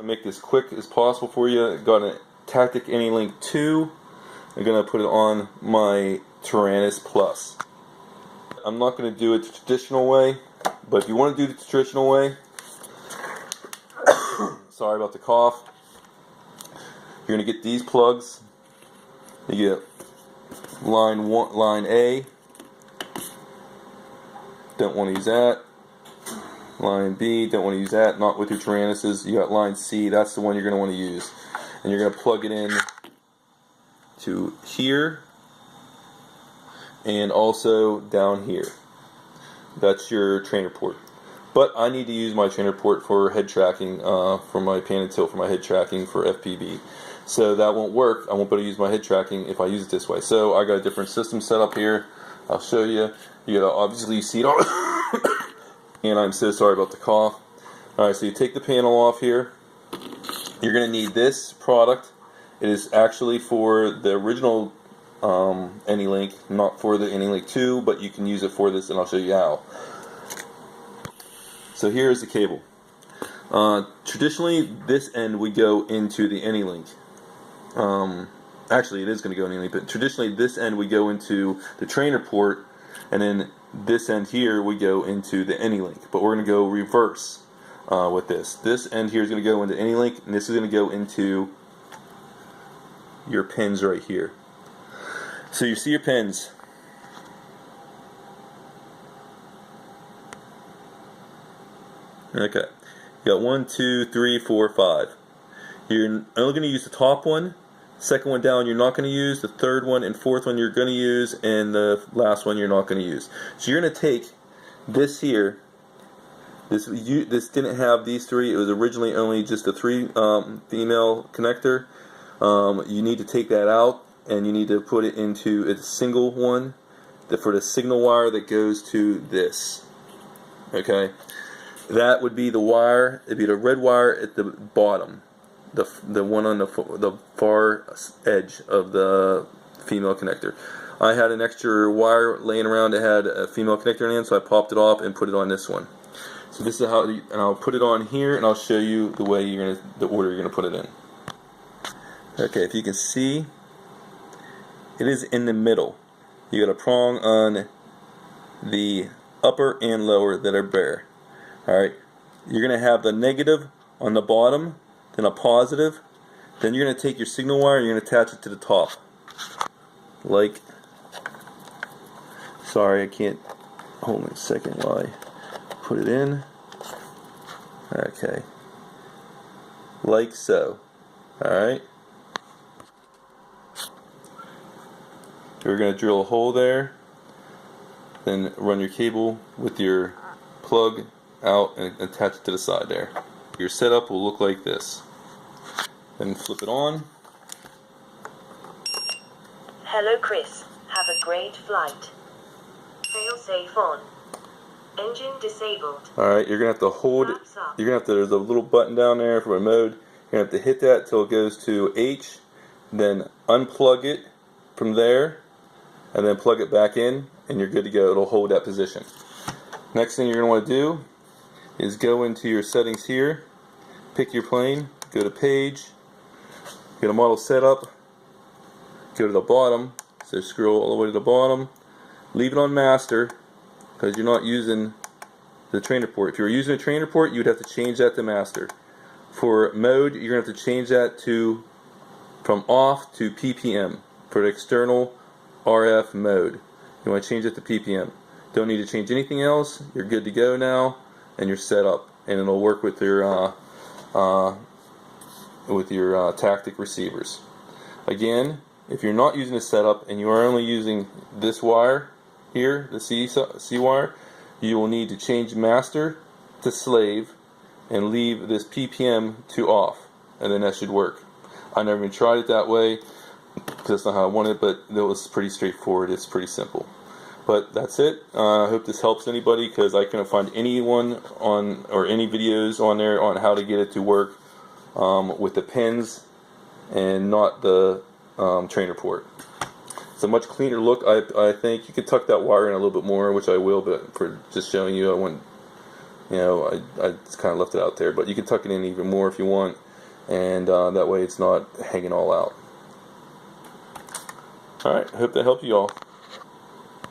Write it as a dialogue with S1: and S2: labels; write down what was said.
S1: To make this quick as possible for you, got a Tactic Anylink 2. I'm going to put it on my Taranis Plus. I'm not going to do it the traditional way, but if you want to do the traditional way, sorry about the cough, you're going to get these plugs. You get line A, don't want to use that. Line B, don't want to use that, not with your Taranises. You got line C, that's the one you're going to want to use. And you're going to plug it in to here and also down here. That's your trainer port. But I need to use my trainer port for head tracking, for my pan and tilt, for my head tracking for FPV. So that won't work. I won't be able to use my head tracking if I use it this way. So I got a different system set up here. I'll show you. You gotta obviously see it all. And I'm so sorry about the cough. Alright, so you take the panel off here. You're going to need this product. It is actually for the original Anylink, not for the Anylink 2, but you can use it for this, and I'll show you how. So here's the cable. Traditionally, this end would go into the Anylink. Actually, it is going to go in Anylink, but traditionally, this end would go into the trainer port, and then this end here we go into the Anylink, but we're going to go reverse with this. This end here is going to go into Anylink, and this is going to go into your pins right here. So you see your pins. Okay, you got 1, 2, 3, 4, 5. You're only going to use the top one. Second one down you're not going to use, the third one and fourth one you're going to use, and the last one you're not going to use. So you're going to take this here, this didn't have these three, it was originally only just a 3 female connector. You need to take that out and you need to put it into a single one for the signal wire that goes to this. Okay, that would be the wire, it'd be the red wire at the bottom. The one on the far edge of the female connector. I had an extra wire laying around that had a female connector in it, so I popped it off and put it on this one. So this is how, and I'll put it on here, and I'll show you the way the order you're gonna put it in. Okay, if you can see, it is in the middle. You got a prong on the upper and lower that are bare. All right, you're gonna have the negative on the bottom, then a positive, then you're going to take your signal wire and you're going to attach it to the top. Like, sorry I can't, hold on a second while I put it in. Okay, like so. Alright, we're going to drill a hole there, then run your cable with your plug out and attach it to the side there. Your setup will look like this. Then flip it on.
S2: Hello Chris, have a great flight. Fail safe on. Engine disabled.
S1: Alright, you're going to have to hold it. You're going to have to, there's a little button down there for remote. You're going to have to hit that till it goes to H, then unplug it from there, and then plug it back in, and you're good to go. It'll hold that position. Next thing you're going to want to do is go into your settings here. Pick your plane, go to page, get a model setup, go to the bottom, so scroll all the way to the bottom, leave it on master because you're not using the trainer port. If you were using a trainer port, you'd have to change that to master. For mode, you're going to have to change that to from off to PPM for the external RF mode. You want to change it to PPM. Don't need to change anything else. You're good to go now, and you're set up, and it'll work with your tactic receivers. Again, if you're not using a setup and you are only using this wire here, the C wire, you will need to change master to slave and leave this PPM to off, and then that should work. I never even tried it that way because that's not how I want it, but it was pretty straightforward. It's pretty simple. But that's it. I hope this helps anybody because I couldn't find anyone on or any videos on there on how to get it to work with the pins and not the trainer port. It's a much cleaner look. I think you could tuck that wire in a little bit more, which I will, but for just showing you, I wouldn't. You know, I just kind of left it out there, but you can tuck it in even more if you want. and that way it's not hanging all out. Alright, hope that helped you all.